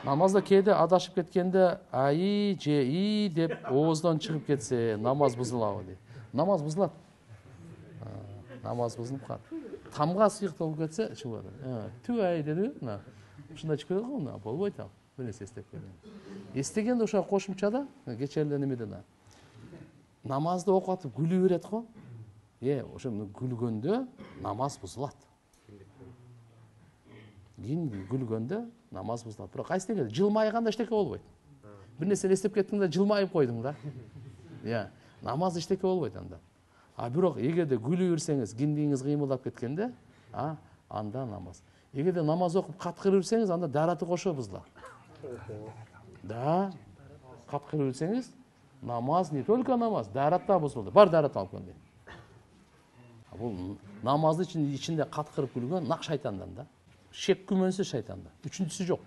Намазда кээде адашып кеткенде аи же и деп ооздан чыгып кетсе намаз бузулабы дейт. Намаз бузулат. Намаз бузулуп калат. Тамга сыйкталып кетсе чыгып атат. Тү ай деди. Ушундай чыгып кетет го, болбойт ал. Бир нерсе эстеп келген. Эстегенде ошо кошумчада кече эле немеден намазды окуп атып күлүү берет го. Ошо күлгөндө намаз бузулат. Ким күлгөндө намаз бузулат. Бирок кайсы жылмайганда эчтеке болбойт. Бир нерсени эстеп кеттиң да жылмайып койдуң да. Намаз эчтеке болбойт анда. Бирок эгерде күлүп берсеңиз, киндигиңиз кыймылдап кеткенде, анда намаз. Эгерде намаз окуп каткырып берсеңиз, анда дараты кошо бузулат. Да, каткырып берсеңиз, намаз не только намаз, дарат да бузулду. Бар дарат алып келди. Бул намаздын ичинде каткырып күлгөн нак шайтандан да. Шек күмөнсүз шайтанда. Үчүнчүсү жок.